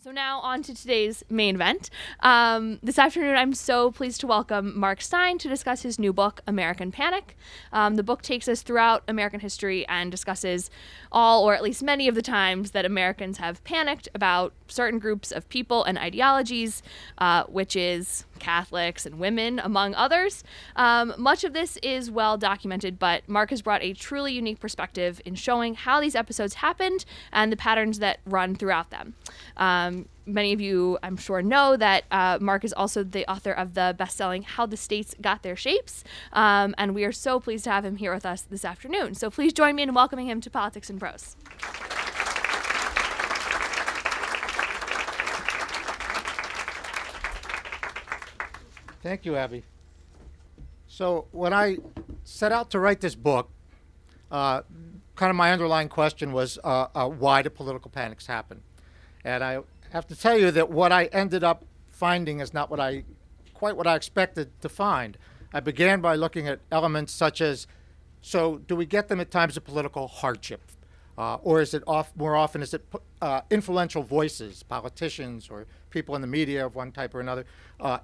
So now on to today's main event. This afternoon, I'm so pleased to welcome Mark Stein to discuss his new book, American Panic. The book takes us throughout American history and discusses all, or at least many of the times that Americans have panicked about certain groups of people and ideologies, witches, Catholics, and women, among others. Much of this is well documented, but Mark has brought a truly unique perspective in showing how these episodes happened and the patterns that run throughout them. Many of you, I'm sure, know that Mark is also the author of the best-selling How the States Got Their Shapes, and we are so pleased to have him here with us this afternoon. So please join me in welcoming him to Politics and Prose. Thank you, Abby. So when I set out to write this book, kind of my underlying question was, why do political panics happen? And I have to tell you that what I ended up finding is not quite what I expected to find. I began by looking at elements such as, so do we get them at times of political hardship? Or is it more often is it influential voices, politicians or people in the media of one type or another,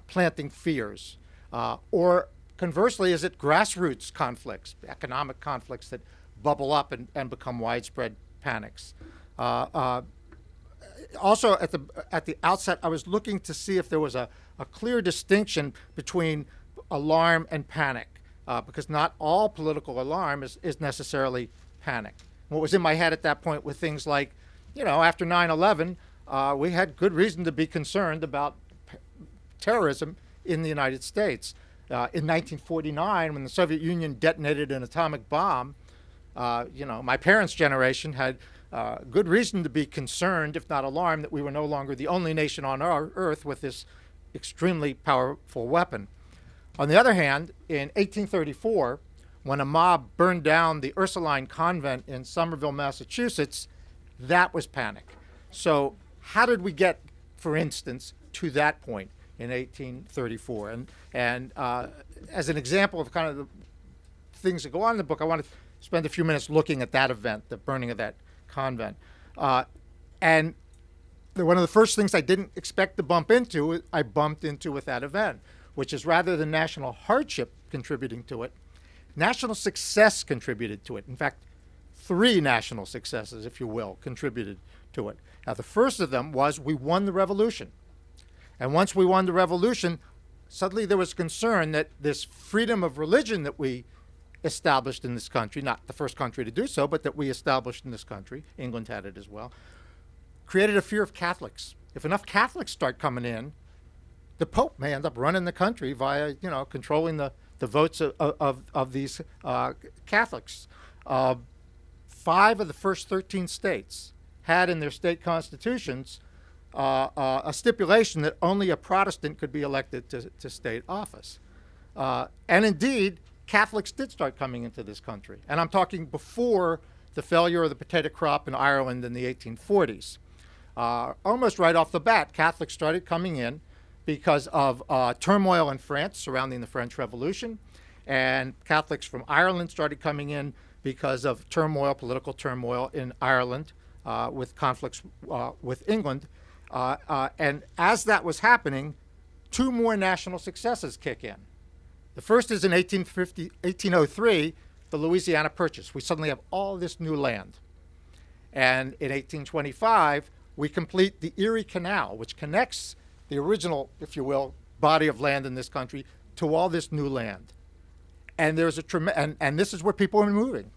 planting fears? Or conversely, is it grassroots conflicts, economic conflicts that bubble up and become widespread panics? Also, at the outset, I was looking to see if there was a clear distinction between alarm and panic, because not all political alarm is necessarily panic. What was in my head at that point were things like, after 9/11, we had good reason to be concerned about terrorism in the United States. In 1949, when the Soviet Union detonated an atomic bomb, my parents' generation had good reason to be concerned, if not alarmed, that we were no longer the only nation on our earth with this extremely powerful weapon. On the other hand, in 1834, when a mob burned down the Ursuline convent in Somerville, Massachusetts, that was panic. So how did we get, for instance, to that point in 1834? And as an example of kind of the things that go on in the book, I want to spend a few minutes looking at that event, the burning of that convent. And one of the first things I didn't expect to bump into, I bumped into with that event, which is rather than national hardship contributing to it, national success contributed to it. In fact, 3 national successes, if you will, contributed to it. Now, the first of them was we won the revolution. And once we won the revolution, suddenly there was concern that this freedom of religion that we established in this country, not the first country to do so, but that we established in this country, England had it as well, created a fear of Catholics. If enough Catholics start coming in, the Pope may end up running the country via, controlling the votes of these Catholics. 5 of the first 13 states had in their state constitutions a stipulation that only a Protestant could be elected to state office. And indeed, Catholics did start coming into this country. And I'm talking before the failure of the potato crop in Ireland in the 1840s. Almost right off the bat, Catholics started coming in because of turmoil in France surrounding the French Revolution. And Catholics from Ireland started coming in because of political turmoil in Ireland with conflicts with England. And as that was happening, 2 more national successes kick in. The first is in 1803, the Louisiana Purchase. We suddenly have all this new land. And in 1825, we complete the Erie Canal, which connects the original, if you will, body of land in this country to all this new land. And there's and this is where people are moving.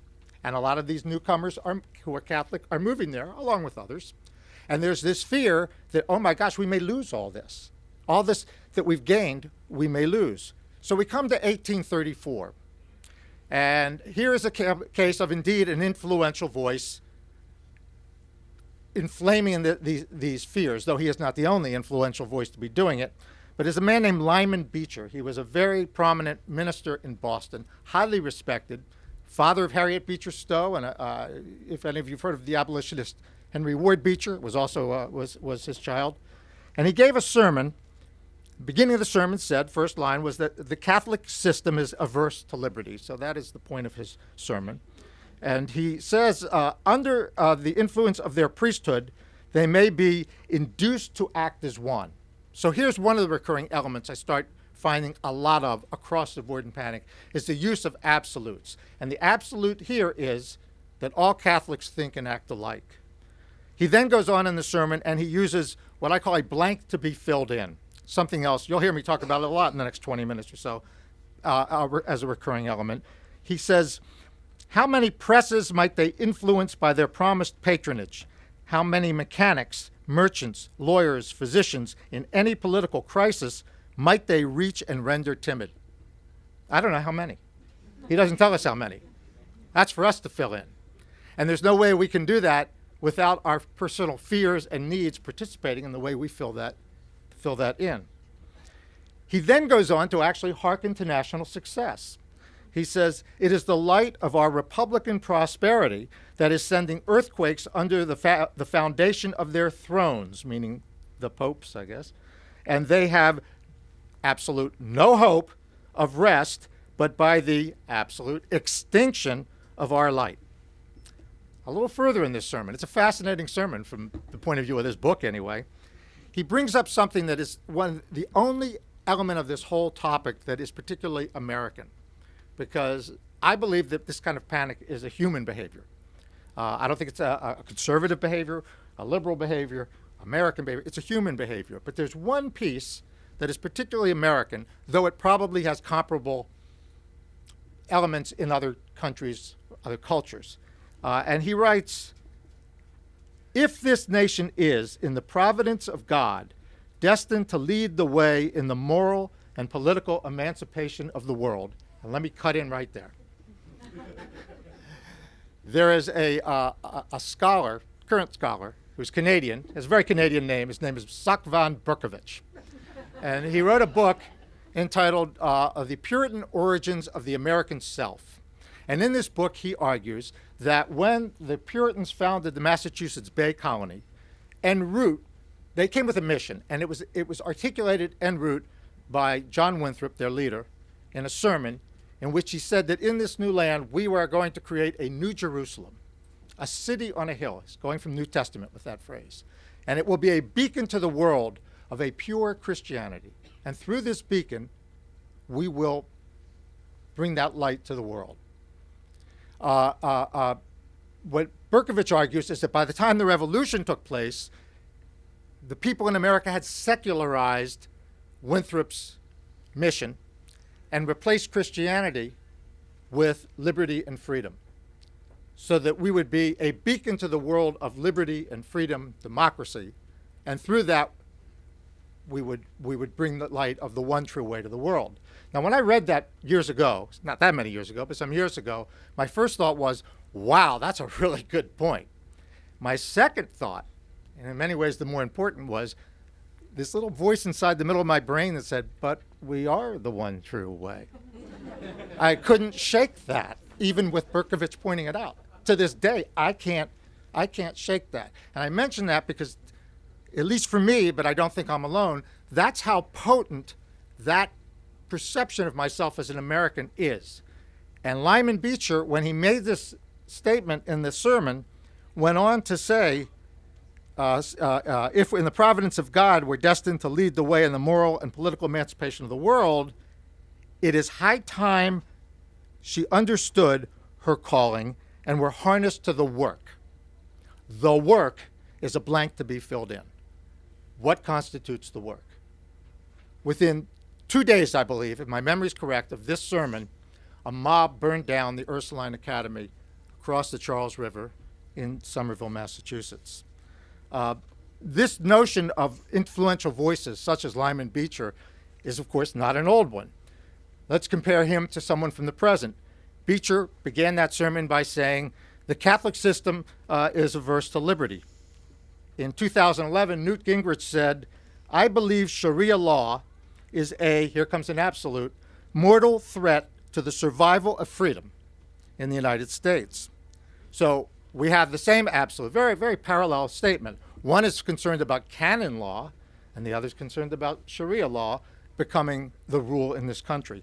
And a lot of these newcomers who are Catholic are moving there, along with others. And there's this fear that, oh my gosh, we may lose all this. All this that we've gained, we may lose. So we come to 1834. And here is a case of indeed an influential voice inflaming these fears, though he is not the only influential voice to be doing it. But there's a man named Lyman Beecher. He was a very prominent minister in Boston, highly respected, father of Harriet Beecher Stowe, and if any of you have heard of the abolitionist Henry Ward Beecher, was also was his child. And he gave a sermon. The beginning of the sermon said, first line was that the Catholic system is averse to liberty. So that is the point of his sermon. And he says, under the influence of their priesthood, they may be induced to act as one. So here's one of the recurring elements I start finding a lot of across the board in Panic, is the use of absolutes. And the absolute here is that all Catholics think and act alike. He then goes on in the sermon and he uses what I call a blank to be filled in. Something else, you'll hear me talk about it a lot in the next 20 minutes or so as a recurring element. He says, how many presses might they influence by their promised patronage? How many mechanics, merchants, lawyers, physicians in any political crisis might they reach and render timid? I don't know how many. He doesn't tell us how many. That's for us to fill in. And there's no way we can do that without our personal fears and needs participating in the way we fill that in. He then goes on to actually hearken to national success. He says, it is the light of our Republican prosperity that is sending earthquakes under the foundation of their thrones, meaning the popes, I guess, and they have absolute no hope of rest, but by the absolute extinction of our light. A little further in this sermon, it's a fascinating sermon from the point of view of this book anyway, he brings up something that is the only element of this whole topic that is particularly American, because I believe that this kind of panic is a human behavior. I don't think it's a conservative behavior, a liberal behavior, American behavior. It's a human behavior. But there's one piece that is particularly American, though it probably has comparable elements in other countries, other cultures. And he writes, if this nation is, in the providence of God, destined to lead the way in the moral and political emancipation of the world, and let me cut in right there. There is a scholar, current scholar, who's Canadian, has a very Canadian name. His name is Sack van Berkowitz. And he wrote a book entitled The Puritan Origins of the American Self. And in this book, he argues that when the Puritans founded the Massachusetts Bay Colony, en route, they came with a mission, and it was articulated en route by John Winthrop, their leader, in a sermon in which he said that in this new land, we were going to create a new Jerusalem, a city on a hill. He's going from New Testament with that phrase. And it will be a beacon to the world of a pure Christianity. And through this beacon, we will bring that light to the world. What Berkowitz argues is that by the time the revolution took place, the people in America had secularized Winthrop's mission and replaced Christianity with liberty and freedom, so that we would be a beacon to the world of liberty and freedom, democracy, and through that we would bring the light of the one true way to the world. Now, when I read that years ago, not that many years ago, but some years ago, my first thought was, wow, that's a really good point. My second thought, and in many ways the more important, was this little voice inside the middle of my brain that said, but we are the one true way. I couldn't shake that, even with Berkowitz pointing it out. To this day, I can't shake that. And I mention that because, at least for me, but I don't think I'm alone, that's how potent that perception of myself as an American is. And Lyman Beecher, when he made this statement in the sermon, went on to say, if in the providence of God we're destined to lead the way in the moral and political emancipation of the world, it is high time she understood her calling and were harnessed to the work. The work is a blank to be filled in. What constitutes the work? Within 2 days, I believe, if my memory is correct, of this sermon, a mob burned down the Ursuline Academy across the Charles River in Somerville, Massachusetts. This notion of influential voices, such as Lyman Beecher, is, of course, not an old one. Let's compare him to someone from the present. Beecher began that sermon by saying, the Catholic system is averse to liberty. In 2011, Newt Gingrich said, I believe Sharia law is here comes an absolute, mortal threat to the survival of freedom in the United States. So we have the same absolute, very, very parallel statement. One is concerned about canon law, and the other is concerned about Sharia law becoming the rule in this country.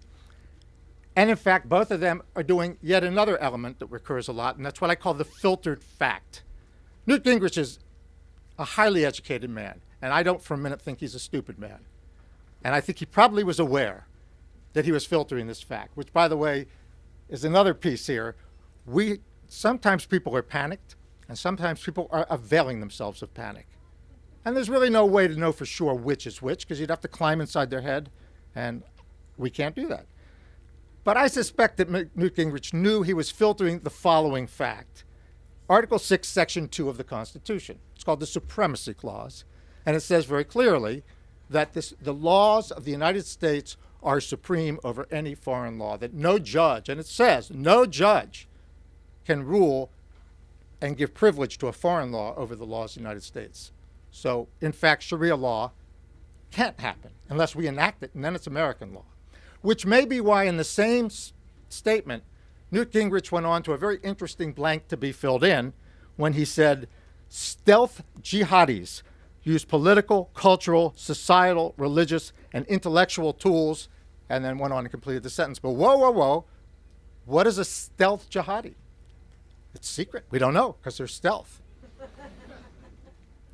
And in fact, both of them are doing yet another element that recurs a lot, and that's what I call the filtered fact. Newt Gingrich is a highly educated man, and I don't for a minute think he's a stupid man. And I think he probably was aware that he was filtering this fact, which, by the way, is another piece here. Sometimes people are panicked, and sometimes people are availing themselves of panic. And there's really no way to know for sure which is which, because you'd have to climb inside their head, and we can't do that. But I suspect that Newt Gingrich knew he was filtering the following fact. Article 6, Section 2 of the Constitution. It's called the Supremacy Clause, and it says very clearly that the laws of the United States are supreme over any foreign law, that no judge, and it says no judge, can rule and give privilege to a foreign law over the laws of the United States. So, in fact, Sharia law can't happen unless we enact it, and then it's American law. Which may be why in the same statement, Newt Gingrich went on to a very interesting blank to be filled in when he said, stealth jihadis use political, cultural, societal, religious, and intellectual tools, and then went on and completed the sentence. But whoa, whoa, whoa, what is a stealth jihadi? It's secret. We don't know because they're stealth.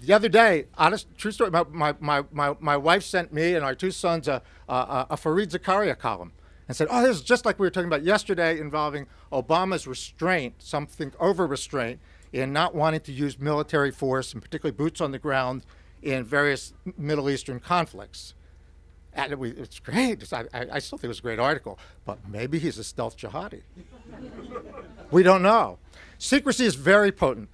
The other day, honest, true story, my wife sent me and our two sons a Fareed Zakaria column and said, this is just like we were talking about yesterday involving Obama's restraint, something over-restraint, in not wanting to use military force, and particularly boots on the ground, in various Middle Eastern conflicts. And it's great. I still think it was a great article, but maybe he's a stealth jihadi. We don't know. Secrecy is very potent.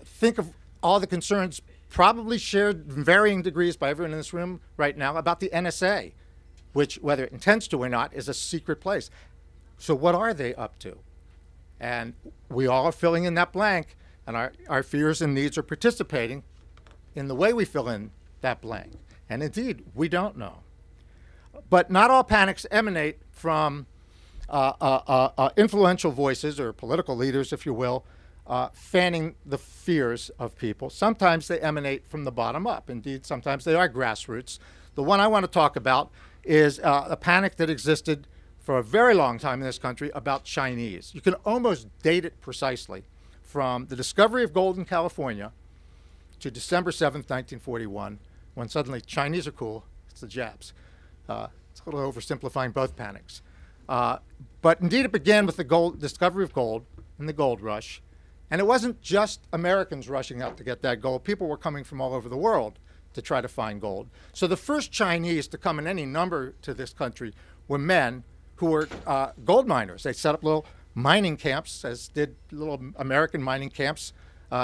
Think of all the concerns probably shared in varying degrees by everyone in this room right now about the NSA, which, whether it intends to or not, is a secret place. So what are they up to? And we all are filling in that blank, and our fears and needs are participating in the way we fill in that blank. And indeed, we don't know. But not all panics emanate from influential voices or political leaders, if you will, fanning the fears of people. Sometimes they emanate from the bottom up. Indeed, sometimes they are grassroots. The one I want to talk about is a panic that existed for a very long time in this country about Chinese. You can almost date it precisely from the discovery of gold in California to December 7th, 1941, when suddenly Chinese are cool, it's the Japs. It's a little oversimplifying both panics. But indeed it began with the discovery of gold and the gold rush. And it wasn't just Americans rushing out to get that gold. People were coming from all over the world to try to find gold. So the first Chinese to come in any number to this country were men who were gold miners. They set up little mining camps, as did little American mining camps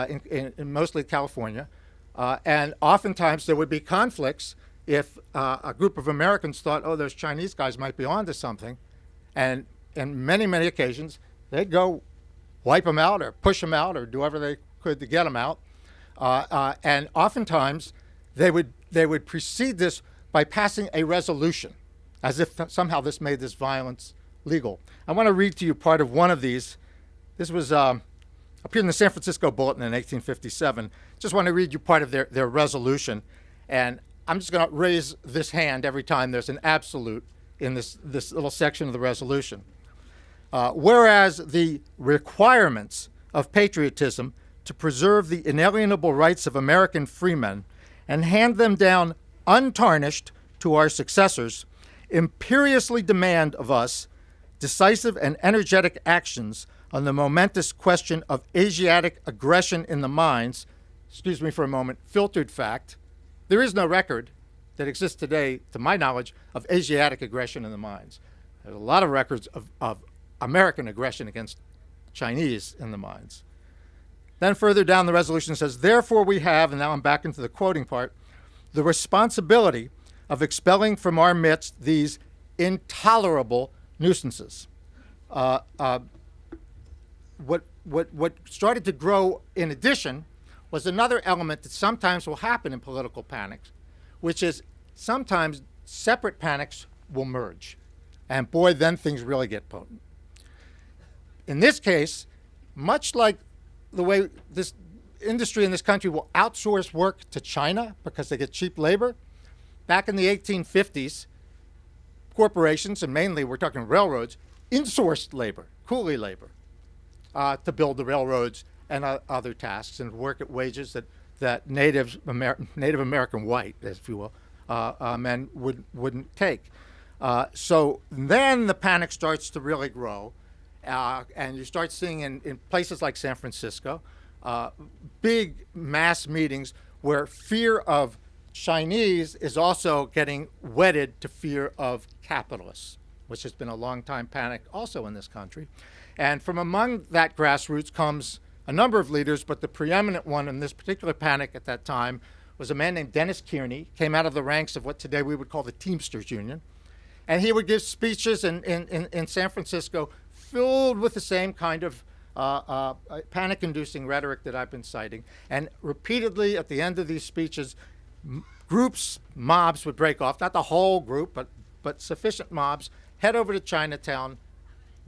in mostly California. And oftentimes there would be conflicts if a group of Americans thought, those Chinese guys might be onto something. And in many, many occasions, they'd go wipe them out or push them out or do whatever they could to get them out. And oftentimes they would precede this by passing a resolution, as if somehow this made this violence legal. I want to read to you part of one of these. This was appeared in the San Francisco Bulletin in 1857. Just want to read you part of their resolution. And I'm just going to raise this hand every time there's an absolute in this little section of the resolution. Whereas the requirements of patriotism to preserve the inalienable rights of American freemen and hand them down untarnished to our successors imperiously demand of us decisive and energetic actions on the momentous question of Asiatic aggression in the mines. Excuse me for a moment, filtered fact. There is no record that exists today, to my knowledge, of Asiatic aggression in the mines. There's a lot of records of American aggression against Chinese in the mines. Then further down the resolution says, therefore we have, and now I'm back into the quoting part, the responsibility of expelling from our midst these intolerable nuisances. What started to grow in addition was another element that sometimes will happen in political panics, which is sometimes separate panics will merge. And boy, then things really get potent. In this case, much like the way this industry in this country will outsource work to China because they get cheap labor, back in the 1850s, corporations, and mainly we're talking railroads, insourced labor, coolie labor, to build the railroads and other tasks and work at wages that that Native American white, if you will, men wouldn't take. So then the panic starts to really grow, and you start seeing in places like San Francisco, big mass meetings where fear of Chinese is also getting wedded to fear of capitalists, which has been a long time panic also in this country. And from among that grassroots comes a number of leaders, but the preeminent one in this particular panic at that time was a man named Dennis Kearney, came out of the ranks of what today we would call the Teamsters Union. And he would give speeches in San Francisco filled with the same kind of panic-inducing rhetoric that I've been citing. And repeatedly at the end of these speeches, mobs would break off, not the whole group, but sufficient mobs, head over to Chinatown,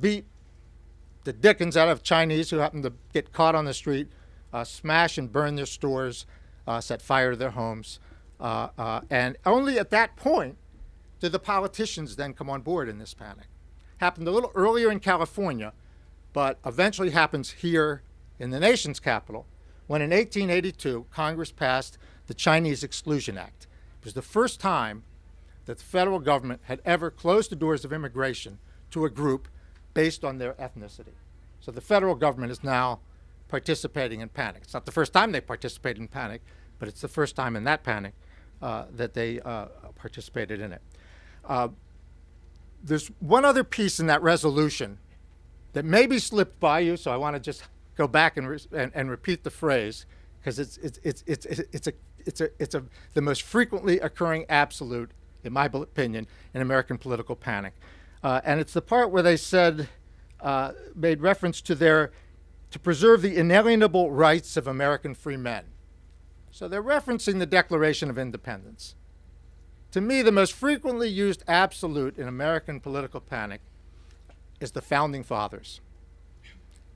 beat the dickens out of Chinese who happened to get caught on the street, smash and burn their stores, set fire to their homes. And only at that point did the politicians then come on board in this panic. Happened a little earlier in California, but eventually happens here in the nation's capital, when in 1882, Congress passed the Chinese Exclusion Act. It was the first time that the federal government had ever closed the doors of immigration to a group based on their ethnicity. So the federal government is now participating in panic. It's not the first time they participated in panic, but it's the first time in that panic that they participated in it. There's one other piece in that resolution that maybe slipped by you, so I want to just go back and repeat the phrase, because it's the most frequently occurring absolute, in my opinion, in American political panic. And it's the part where they said, made reference to preserve the inalienable rights of American free men. So they're referencing the Declaration of Independence. To me, the most frequently used absolute in American political panic is the Founding Fathers.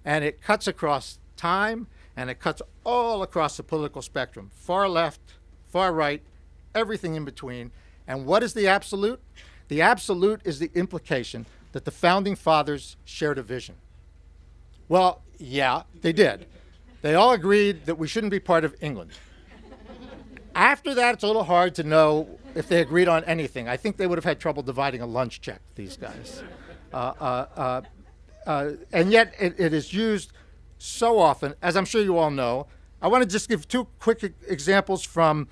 And it cuts across time, and it cuts all across the political spectrum, far left, far right, everything in between. And what is the absolute? The absolute is the implication that the Founding Fathers shared a vision. Well, yeah, they did. They all agreed that we shouldn't be part of England. After that, it's a little hard to know if they agreed on anything. I think they would have had trouble dividing a lunch check, these guys. And yet it is used so often, as I'm sure you all know. I want to just give two quick examples from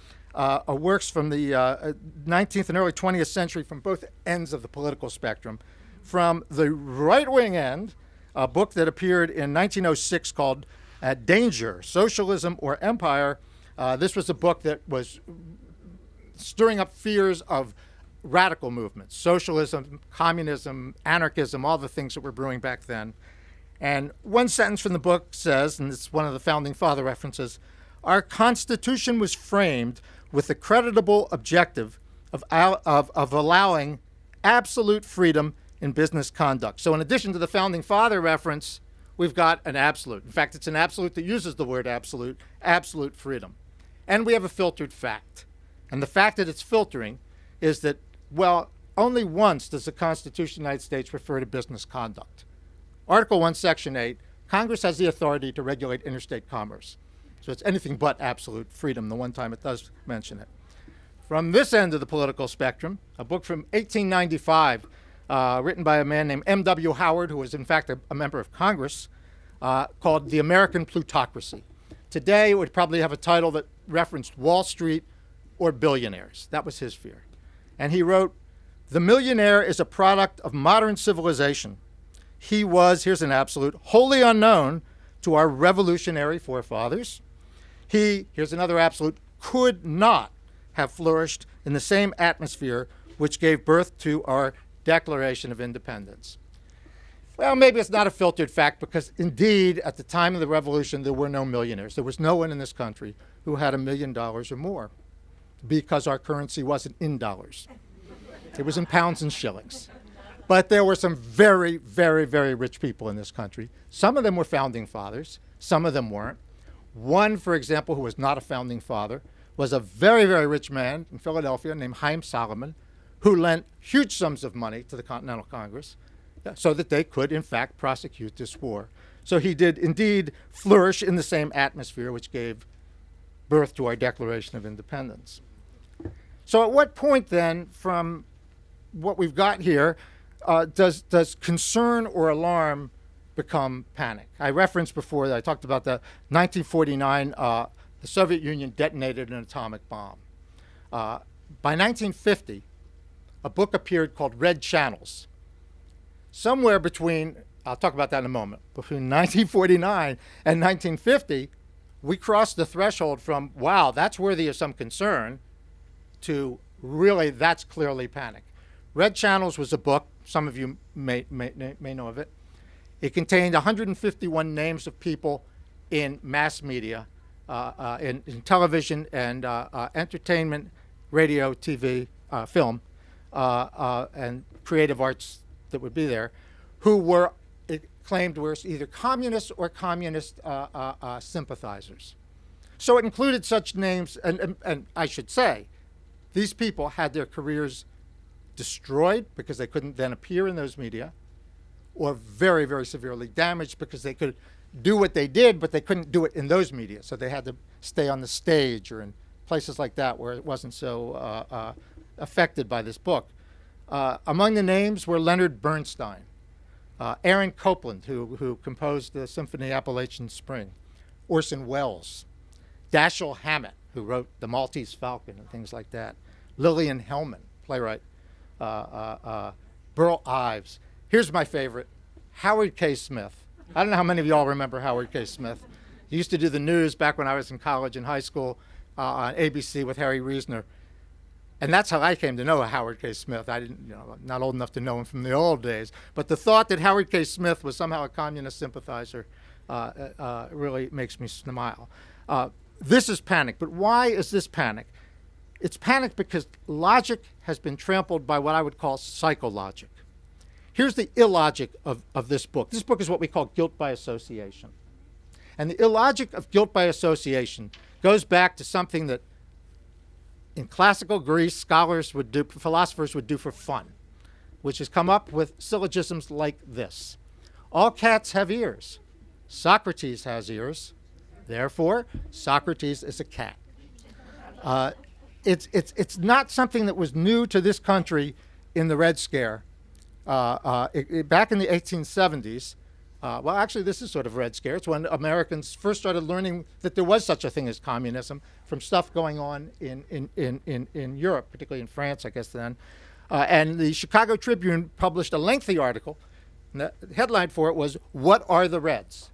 works from the 19th and early 20th century from both ends of the political spectrum. From the right-wing end, a book that appeared in 1906 called Danger, Socialism or Empire. This was a book that was stirring up fears of radical movements, socialism, communism, anarchism, all the things that were brewing back then. And one sentence from the book says, and it's one of the Founding Father references, our Constitution was framed with the creditable objective of allowing absolute freedom in business conduct. So in addition to the Founding Father reference, we've got an absolute. In fact, it's an absolute that uses the word absolute freedom. And we have a filtered fact. And the fact that it's filtering is that, well, only once does the Constitution of the United States refer to business conduct. Article 1, Section 8, Congress has the authority to regulate interstate commerce. So it's anything but absolute freedom, the one time it does mention it. From this end of the political spectrum, a book from 1895, written by a man named M.W. Howard, who was in fact a member of Congress, called The American Plutocracy. Today, it would probably have a title that referenced Wall Street or billionaires. That was his fear. And he wrote, the millionaire is a product of modern civilization. He was, here's an absolute, wholly unknown to our revolutionary forefathers. He, here's another absolute, could not have flourished in the same atmosphere which gave birth to our Declaration of Independence. Well, maybe it's not a filtered fact because indeed, at the time of the revolution, there were no millionaires. There was no one in this country who had $1 million or more because our currency wasn't in dollars. It was in pounds and shillings. But there were some very, very, very rich people in this country. Some of them were founding fathers. Some of them weren't. One, for example, who was not a founding father, was a very, very rich man in Philadelphia named Haym Salomon, who lent huge sums of money to the Continental Congress so that they could, in fact, prosecute this war. So he did indeed flourish in the same atmosphere which gave birth to our Declaration of Independence. So at what point then, from what we've got here, does concern or alarm become panic? I referenced before that I talked about the 1949, the Soviet Union detonated an atomic bomb. By 1950, a book appeared called Red Channels. Somewhere between, I'll talk about that in a moment, between 1949 and 1950, we crossed the threshold from, wow, that's worthy of some concern, to really, that's clearly panic. Red Channels was a book, some of you may know of it. It contained 151 names of people in mass media, in television and entertainment, radio, TV, film, and creative arts that would be there, who were, it claimed, were either communists or communist sympathizers. So it included such names, and I should say, these people had their careers destroyed because they couldn't then appear in those media, or very, very severely damaged because they could do what they did, but they couldn't do it in those media. So they had to stay on the stage or in places like that where it wasn't so affected by this book. Among the names were Leonard Bernstein, Aaron Copland, who composed the Symphony Appalachian Spring, Orson Welles, Dashiell Hammett, who wrote The Maltese Falcon and things like that, Lillian Hellman, playwright, Burl Ives. Here's my favorite, Howard K. Smith. I don't know how many of y'all remember Howard K. Smith. He used to do the news back when I was in college and high school on ABC with Harry Reasoner. And that's how I came to know Howard K. Smith. I didn't, not old enough to know him from the old days. But the thought that Howard K. Smith was somehow a communist sympathizer really makes me smile. This is panic. But why is this panic? It's panic because logic has been trampled by what I would call psychologic. Here's the illogic of this book. This book is what we call guilt by association. And the illogic of guilt by association goes back to something that in classical Greece, scholars would do, philosophers would do for fun, which has come up with syllogisms like this. All cats have ears. Socrates has ears. Therefore, Socrates is a cat. It's not something that was new to this country in the Red Scare. Back in the 1870s, well, actually, this is sort of Red Scare. It's when Americans first started learning that there was such a thing as communism from stuff going on in Europe, particularly in France, I guess then. And the Chicago Tribune published a lengthy article. And the headline for it was, "What are the Reds?"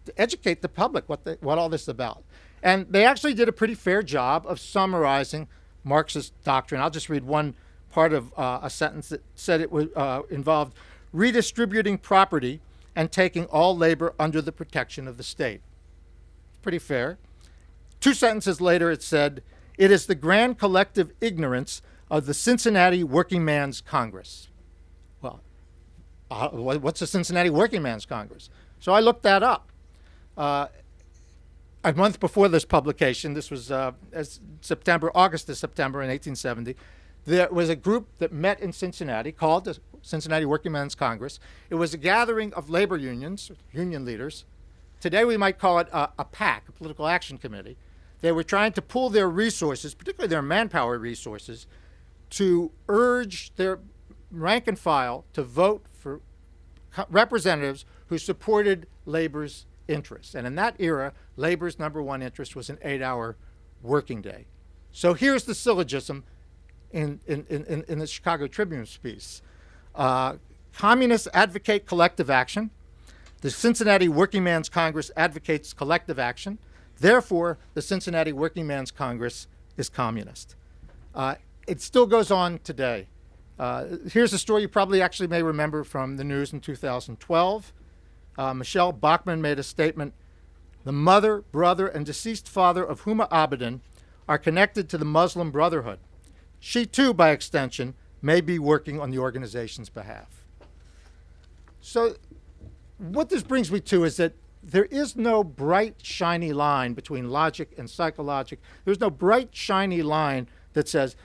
To educate the public what all this is about. And they actually did a pretty fair job of summarizing Marxist doctrine. I'll just read one part of a sentence that said it was, involved redistributing property and taking all labor under the protection of the state. Pretty fair. 2 sentences later it said, "It is the grand collective ignorance of the Cincinnati Working Man's Congress." Well, what's the Cincinnati Working Man's Congress? So I looked that up. A month before this publication, this was August to September in 1870, there was a group that met in Cincinnati called the Cincinnati Working Men's Congress. It was a gathering of labor unions, union leaders. Today we might call it a PAC, a political action committee. They were trying to pool their resources, particularly their manpower resources, to urge their rank and file to vote for representatives who supported labor's interests. And in that era, labor's number one interest was an 8-hour working day. So here's the syllogism in the Chicago Tribune's piece. Communists advocate collective action. The Cincinnati Working Men's Congress advocates collective action. Therefore, the Cincinnati Working Men's Congress is communist. It still goes on today. Here's a story you probably actually may remember from the news in 2012. Michelle Bachmann made a statement. The mother, brother, and deceased father of Huma Abedin are connected to the Muslim Brotherhood. She too, by extension, may be working on the organization's behalf. So what this brings me to is that there is no bright, shiny line between logic and psychologic. There's no bright, shiny line that says,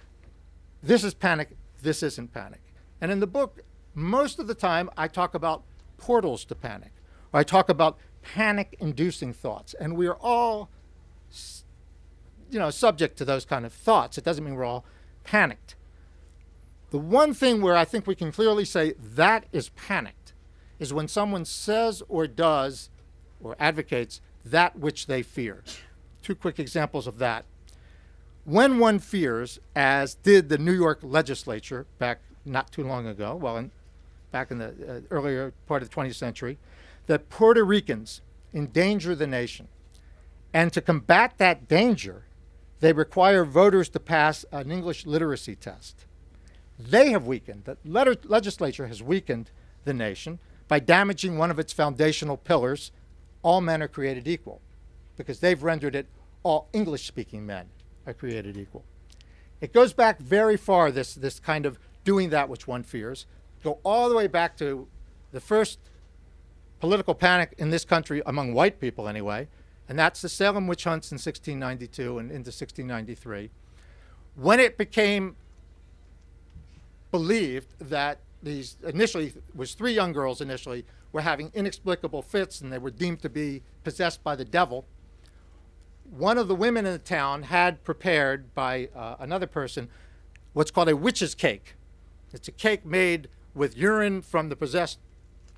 this is panic, this isn't panic. And in the book, most of the time, I talk about portals to panic. Or I talk about panic-inducing thoughts. And we are all subject to those kind of thoughts. It doesn't mean we're all panicked. The one thing where I think we can clearly say that is panicked is when someone says or does or advocates that which they fear. Two quick examples of that. When one fears, as did the New York legislature back not too long ago, back in the earlier part of the 20th century, that Puerto Ricans endanger the nation. And to combat that danger, they require voters to pass an English literacy test. They have weakened, the legislature has weakened the nation by damaging one of its foundational pillars, all men are created equal, because they've rendered it all English-speaking men are created equal. It goes back very far, this kind of doing that which one fears, go all the way back to the first political panic in this country, among white people anyway, and that's the Salem witch hunts in 1692 and into 1693, when it became believed that these, initially, it was 3 young girls initially, were having inexplicable fits and they were deemed to be possessed by the devil. One of the women in the town had prepared by another person what's called a witch's cake. It's a cake made with urine from the possessed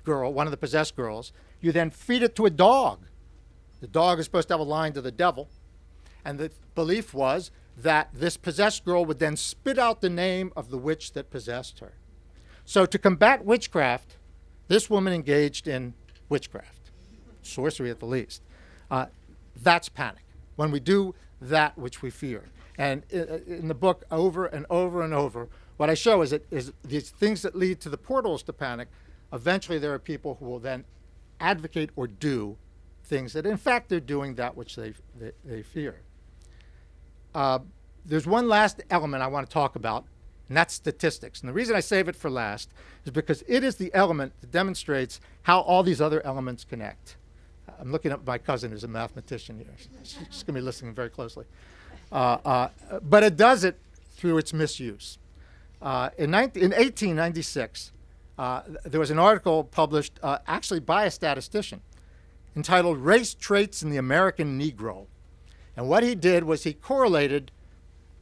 girl, one of the possessed girls. You then feed it to a dog. The dog is supposed to have a line to the devil. And the belief was that this possessed girl would then spit out the name of the witch that possessed her. So to combat witchcraft, this woman engaged in witchcraft, sorcery at the least. That's panic, when we do that which we fear. And in the book, over and over and over, what I show is these things that lead to the portals to panic, eventually there are people who will then advocate or do things that, in fact, they're doing that which they fear. There's one last element I want to talk about, and that's statistics. And the reason I save it for last is because it is the element that demonstrates how all these other elements connect. I'm looking at my cousin who's a mathematician here. She's going to be listening very closely. But it does it through its misuse. In 1896, there was an article published actually by a statistician entitled Race Traits in the American Negro. And what he did was he correlated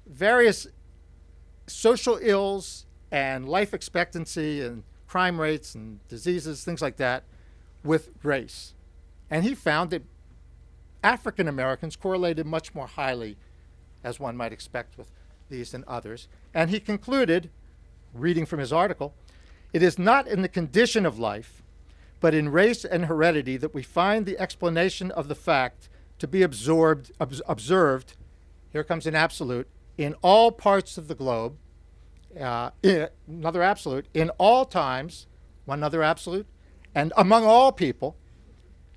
various social ills and life expectancy and crime rates and diseases, things like that, with race. And he found that African Americans correlated much more highly, as one might expect, with these than others. And he concluded, reading from his article, it is not in the condition of life, but in race and heredity that we find the explanation of the fact to be observed, here comes an absolute, in all parts of the globe, another absolute, in all times, one other absolute, and among all people,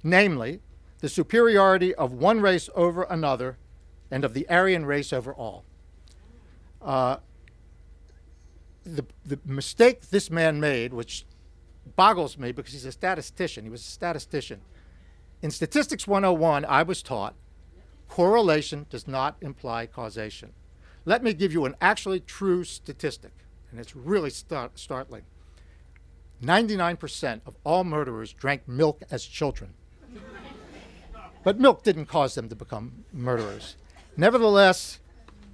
namely, the superiority of one race over another and of the Aryan race over all. The mistake this man made, which boggles me because he's a statistician, he was a statistician. In Statistics 101, I was taught correlation does not imply causation. Let me give you an actually true statistic, and it's really startling. 99% of all murderers drank milk as children. But milk didn't cause them to become murderers. Nevertheless,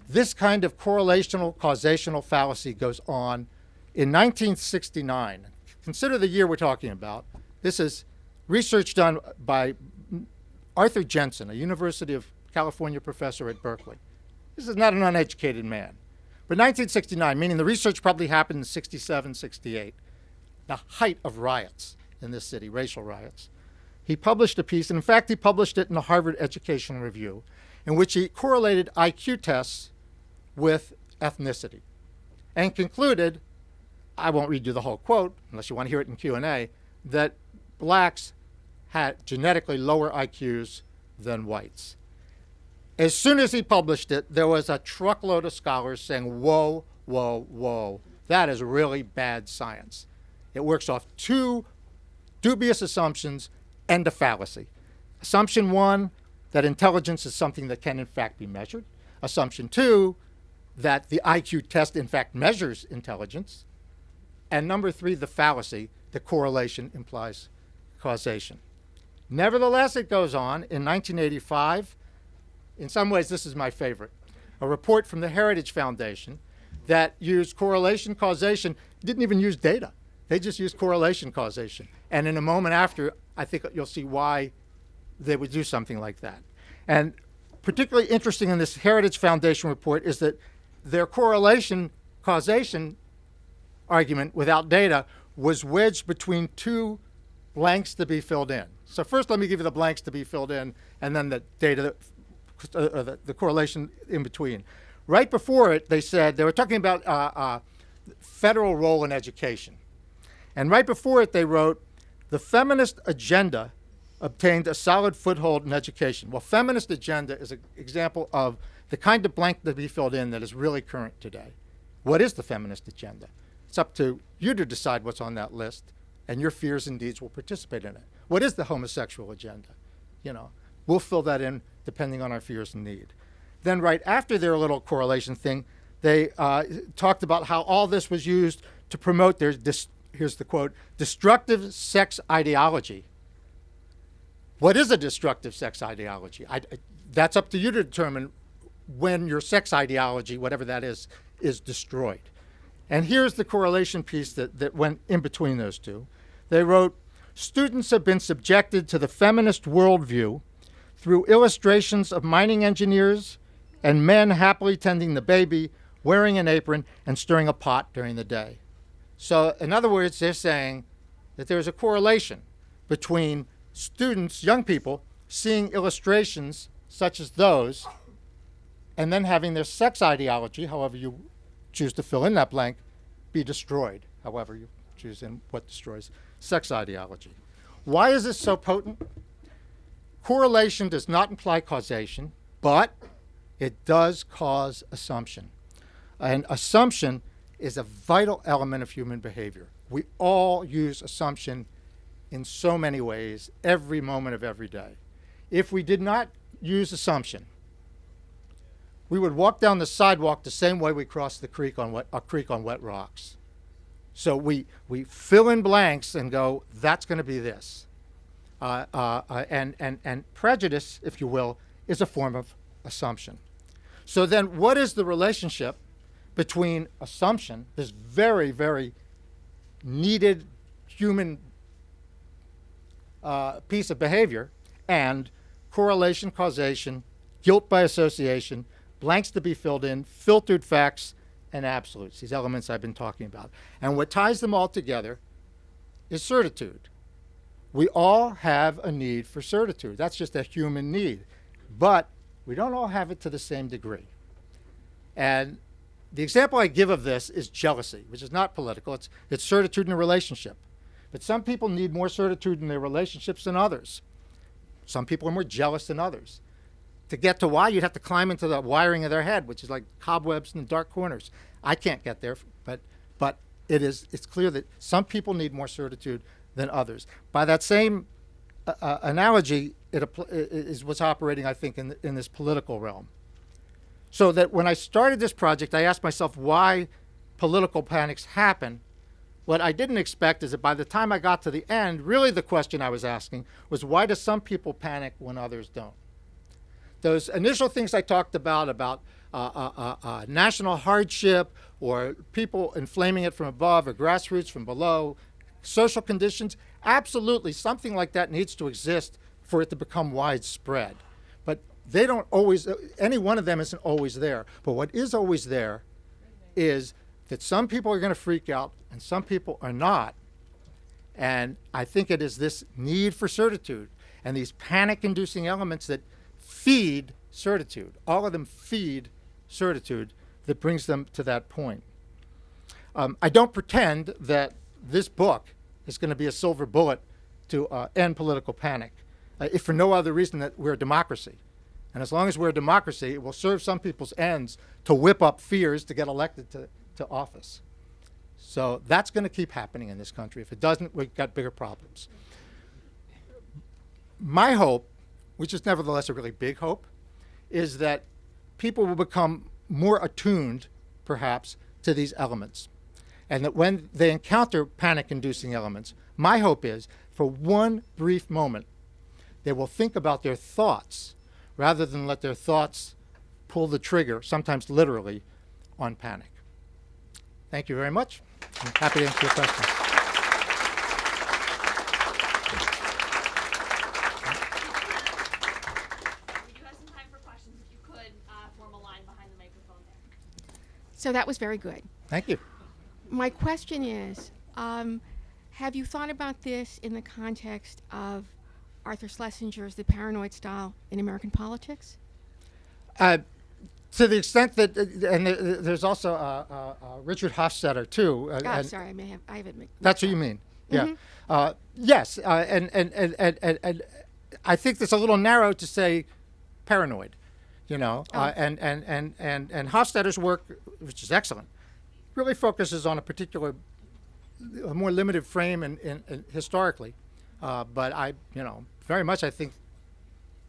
this kind of correlational causational fallacy goes on. In 1969, consider the year we're talking about. This is research done by Arthur Jensen, a University of California professor at Berkeley. This is not an uneducated man. But 1969, meaning the research probably happened in 67, 68, the height of riots in this city, racial riots. He published a piece, and in fact, he published it in the Harvard Education Review, in which he correlated IQ tests with ethnicity and concluded, I won't read you the whole quote, unless you want to hear it in Q&A, that blacks had genetically lower IQs than whites. As soon as he published it, there was a truckload of scholars saying, whoa, whoa, whoa, that is really bad science. It works off 2 dubious assumptions and a fallacy. Assumption 1, that intelligence is something that can in fact be measured. Assumption 2, that the IQ test in fact measures intelligence. And number 3, the fallacy, the correlation implies causation. Nevertheless, it goes on. In 1985, in some ways this is my favorite, a report from the Heritage Foundation that used correlation causation, didn't even use data. They just used correlation causation. And in a moment after, I think you'll see why they would do something like that. And particularly interesting in this Heritage Foundation report is that their correlation causation argument without data was wedged between two blanks to be filled in. So first let me give you the blanks to be filled in and then the data, the correlation in between. Right before it, they said, they were talking about federal role in education. And right before it, they wrote, the feminist agenda obtained a solid foothold in education. Well, feminist agenda is an example of the kind of blank to be filled in that is really current today. What is the feminist agenda? It's up to you to decide what's on that list, and your fears and deeds will participate in it. What is the homosexual agenda? We'll fill that in depending on our fears and need. Then right after their little correlation thing, they talked about how all this was used to promote their, here's the quote, destructive sex ideology. What is a destructive sex ideology? That's up to you to determine when your sex ideology, whatever that is destroyed. And here's the correlation piece that went in between those two. They wrote, students have been subjected to the feminist worldview through illustrations of mining engineers and men happily tending the baby, wearing an apron, and stirring a pot during the day. So in other words, they're saying that there's a correlation between students, young people, seeing illustrations such as those and then having their sex ideology, however you choose to fill in that blank, be destroyed, however you choose in what destroys sex ideology. Why is this so potent? Correlation does not imply causation, but it does cause assumption. And assumption is a vital element of human behavior. We all use assumption in so many ways, every moment of every day. If we did not use assumption, we would walk down the sidewalk the same way we cross the creek on wet rocks. So we fill in blanks and go, that's going to be this. And prejudice, if you will, is a form of assumption. So then what is the relationship between assumption, this very, very needed human piece of behavior, and correlation, causation, guilt by association, blanks to be filled in, filtered facts, and absolutes, these elements I've been talking about. And what ties them all together is certitude. We all have a need for certitude. That's just a human need. But we don't all have it to the same degree. And the example I give of this is jealousy, which is not political. It's certitude in a relationship. But some people need more certitude in their relationships than others. Some people are more jealous than others. To get to why, you'd have to climb into the wiring of their head, which is like cobwebs in the dark corners. I can't get there, but it's clear that some people need more certitude than others. By that same analogy, it is what's operating, I think, in this political realm. So that when I started this project, I asked myself why political panics happen. What I didn't expect is that by the time I got to the end, really the question I was asking was, why do some people panic when others don't? Those initial things I talked about national hardship, or people inflaming it from above, or grassroots from below, social conditions, absolutely something like that needs to exist for it to become widespread. But they don't always, any one of them isn't always there. But what is always there is that some people are going to freak out and some people are not. And I think it is this need for certitude and these panic-inducing elements that feed certitude. All of them feed certitude that brings them to that point. I don't pretend that this book is going to be a silver bullet to end political panic, if for no other reason that we're a democracy. And as long as we're a democracy, it will serve some people's ends to whip up fears to get elected to office. So that's going to keep happening in this country. If it doesn't, we've got bigger problems. My hope, which is nevertheless a really big hope, is that people will become more attuned, perhaps, to these elements. And that when they encounter panic-inducing elements, my hope is, for one brief moment, they will think about their thoughts rather than let their thoughts pull the trigger, sometimes literally, on panic. Thank you very much. I'm happy to answer your questions. We do have some time for questions. If you could form a line behind the microphone there. So that was very good. Thank you. My question is, have you thought about this in the context of Arthur Schlesinger's The Paranoid Style in American Politics? To the extent that, and there's also Richard Hofstadter too. Sorry, I have admitted. That's what you mean. Yeah. Yes, and I think it's a little narrow to say paranoid, you know. And Hofstadter's work, which is excellent, really focuses on a particular, a more limited frame and historically. But I, very much I think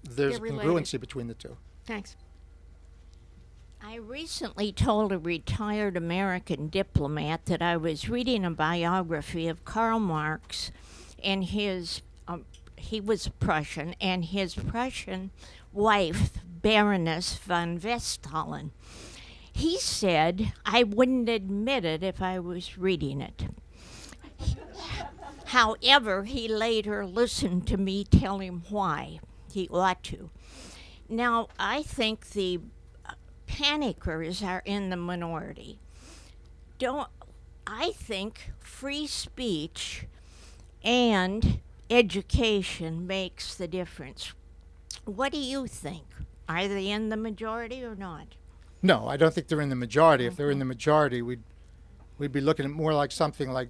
there's They're congruency between the two. Thanks. I recently told a retired American diplomat that I was reading a biography of Karl Marx, and he was Prussian, and his Prussian wife, Baroness von Westphalen. He said I wouldn't admit it if I was reading it. However, he later listened to me tell him why he ought to. Now, I think the panickers are in the minority. I think free speech and education makes the difference. What do you think? Are they in the majority or not? No, I don't think they're in the majority. If they're in the majority, we'd be looking at more like something like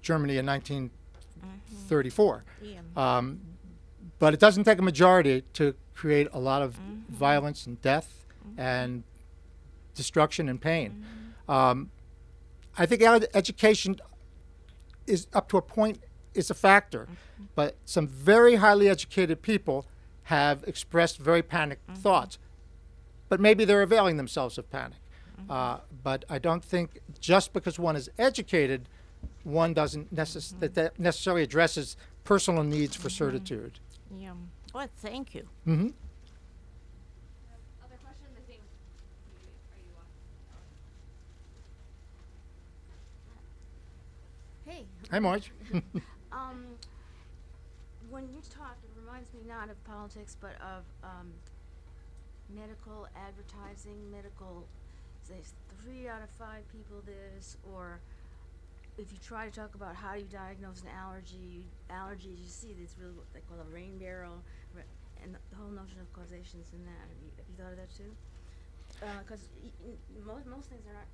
Germany in 1934. Yeah. But it doesn't take a majority to create a lot of violence and death and destruction and pain. I think education is up to a point is a factor, but some very highly educated people have expressed very panicked thoughts, but maybe they're availing themselves of panic. But I don't think just because one is educated, one doesn't that necessarily addresses personal needs for certitude. Yeah. Well, thank you. Mm-hmm. Other questions? I think. Are you Hey. Hi, Marge. When you talk, it reminds me not of politics, but of medical advertising, say 3 out of 5 people this, or if you try to talk about how you diagnose an allergies, you see this really what they call a rain barrel, and the whole notion of causation is in that. Have you thought of that too? Because most things are not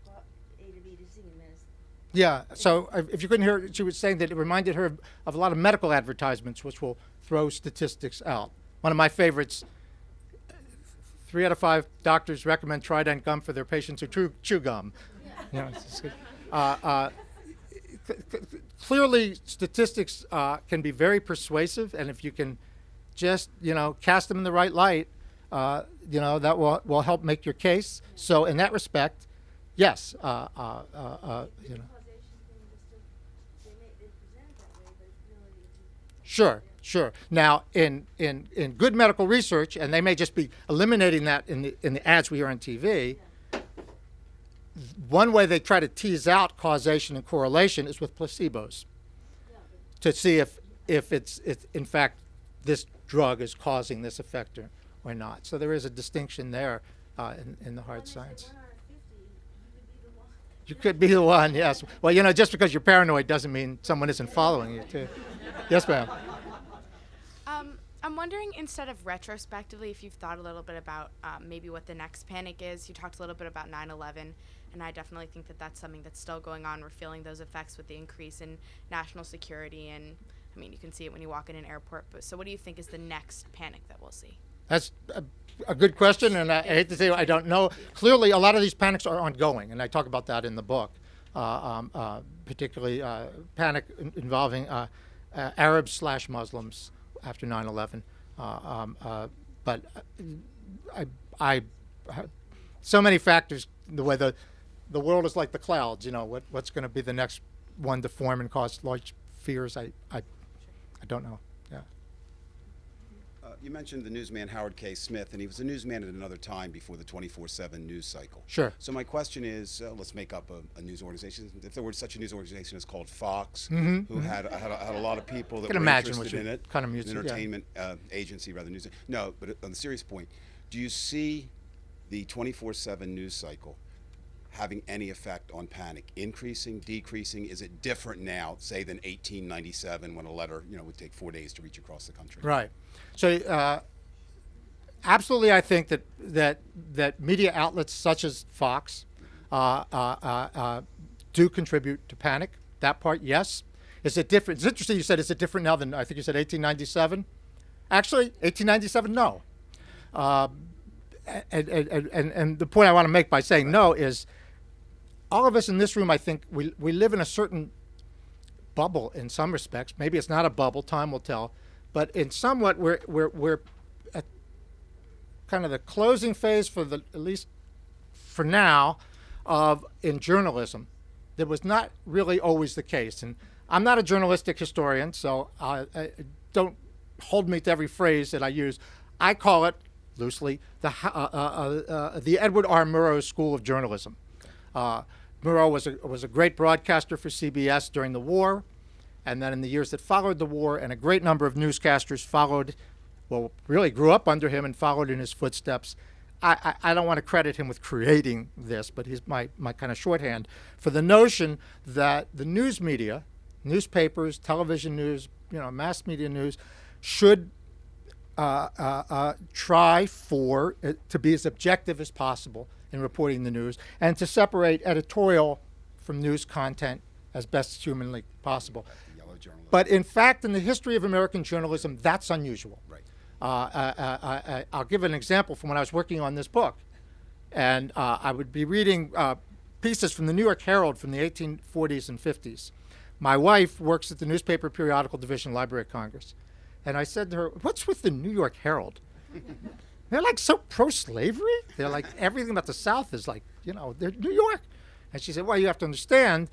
A to B to C in medicine. Yeah, so if you couldn't hear, she was saying that it reminded her of a lot of medical advertisements, which will throw statistics out. One of my favorites, 3 out of 5 doctors recommend Trident gum for their patients who chew gum. Clearly, statistics can be very persuasive, and if you can just, cast them in the right light, that will help make your case. So in that respect, yes, Sure. Now, in good medical research, and they may just be eliminating that in the ads we hear on TV, one way they try to tease out causation and correlation is with placebos, to see if it's in fact this drug is causing this effect or not. So there is a distinction there in the hard science. You could be the one, yes. Well, just because you're paranoid doesn't mean someone isn't following you, too. Yes, ma'am. I'm wondering, instead of retrospectively, if you've thought a little bit about maybe what the next panic is. You talked a little bit about 9/11, and I definitely think that that's something that's still going on. We're feeling those effects with the increase in national security, and I mean, you can see it when you walk in an airport. But so what do you think is the next panic that we'll see? That's a good question, and I hate to say I don't know. Clearly, a lot of these panics are ongoing, and I talk about that in the book, particularly panic involving Arabs/Muslims after 9/11. But I so many factors, the way the world is like the clouds, what's going to be the next one to form and cause large fears, I don't know. Yeah. You mentioned the newsman Howard K. Smith, and he was a newsman at another time before the 24/7 news cycle. Sure. So my question is, let's make up a news organization. If there were such a news organization, it's called Fox, who had a lot of people that can were imagine interested what in it. kind of music, An yeah. entertainment agency, rather news. No, but on the serious point, do you see the 24/7 news cycle having any effect on panic? Increasing, decreasing? Is it different now, say, than 1897 when a letter, would take 4 days to reach across the country? Right. So absolutely, I think that media outlets such as Fox do contribute to panic. That part, yes. Is it different? It's interesting you said, is it different now than, I think you said 1897? Actually, 1897, no. And the point I want to make by saying no is, all of us in this room, I think, we live in a certain bubble in some respects. Maybe it's not a bubble, time will tell. But in somewhat, we're at kind of the closing phase at least for now, in journalism. That was not really always the case. And I'm not a journalistic historian, so don't hold me to every phrase that I use. I call it, loosely, the Edward R. Murrow School of Journalism. Murrow was a great broadcaster for CBS during the war, and then in the years that followed the war, and a great number of newscasters really grew up under him and followed in his footsteps. I don't want to credit him with creating this, but he's my kind of shorthand for the notion that the news media, newspapers, television news, mass media news, should try to be as objective as possible in reporting the news, and to separate editorial from news content as best humanly possible. Yellow journalism. But in fact, in the history of American journalism, that's unusual. Right. I'll give an example from when I was working on this book. And I would be reading pieces from the New York Herald from the 1840s and 50s. My wife works at the newspaper periodical division, Library of Congress. And I said to her, "What's with the New York Herald? They're like so pro-slavery. They're like, everything about the South is like, they're New York." And she said, "Well, you have to understand,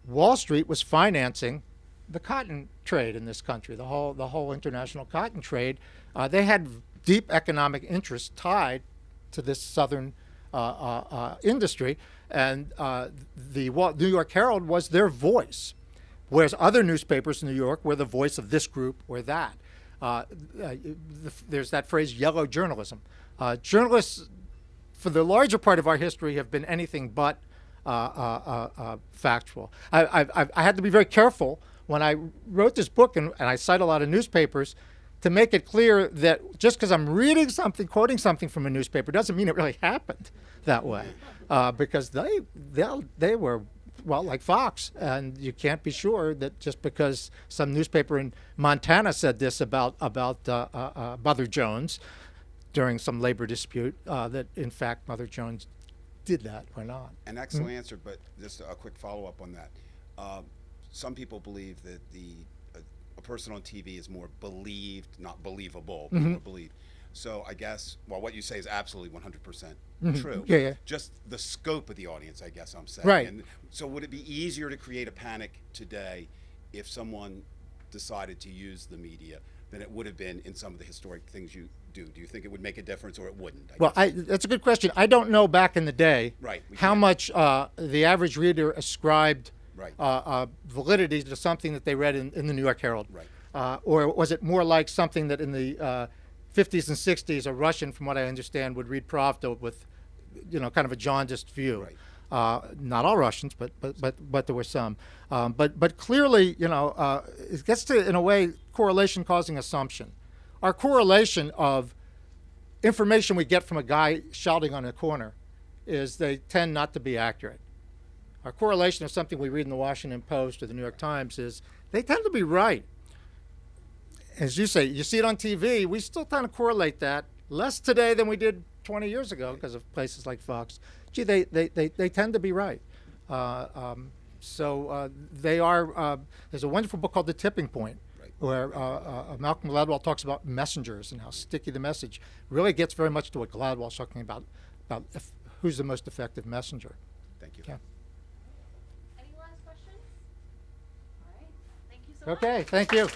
Wall Street was financing the cotton trade in this country, the whole international cotton trade. They had deep economic interests tied to this Southern industry, and the New York Herald was their voice, whereas other newspapers in New York were the voice of this group or that." There's that phrase, yellow journalism. Journalists, for the larger part of our history, have been anything but factual. I had to be very careful when I wrote this book, and I cite a lot of newspapers, to make it clear that just because I'm reading something, quoting something from a newspaper, doesn't mean it really happened that way, because they were, well, like Fox, and you can't be sure that just because some newspaper in Montana said this about Mother Jones during some labor dispute, that in fact Mother Jones did that or not. An excellent answer, but just a quick follow-up on that. Some people believe that a person on TV is more believed, not believable, but more believed. So I guess, well, what you say is absolutely 100% true. Yeah. Just the scope of the audience, I guess I'm saying. Right. And so would it be easier to create a panic today if someone decided to use the media than it would have been in some of the historic things you do? Do you think it would make a difference, or it wouldn't? Well, that's a good question. I don't know back in the day Right, how much the average reader ascribed Right. validity to something that they read in the New York Herald. Right. Or was it more like something that in the 50s and 60s, a Russian, from what I understand, would read Pravda with, kind of a jaundiced view. Right. Not all Russians, but there were some. But clearly, it gets to, in a way, correlation causing assumption. Our correlation of information we get from a guy shouting on a corner is they tend not to be accurate. Our correlation of something we read in the Washington Post or the New York Times is they tend to be right. As you say, you see it on TV, we still kind of correlate that less today than we did 20 years ago because of places like Fox. Gee, they tend to be right. So they are, there's a wonderful book called The Tipping Point, where Malcolm Gladwell talks about messengers and how sticky the message really gets very much to what Gladwell's talking about who's the most effective messenger. Thank you. Yeah. Any last questions? All right. Thank you so much. Okay, thank you.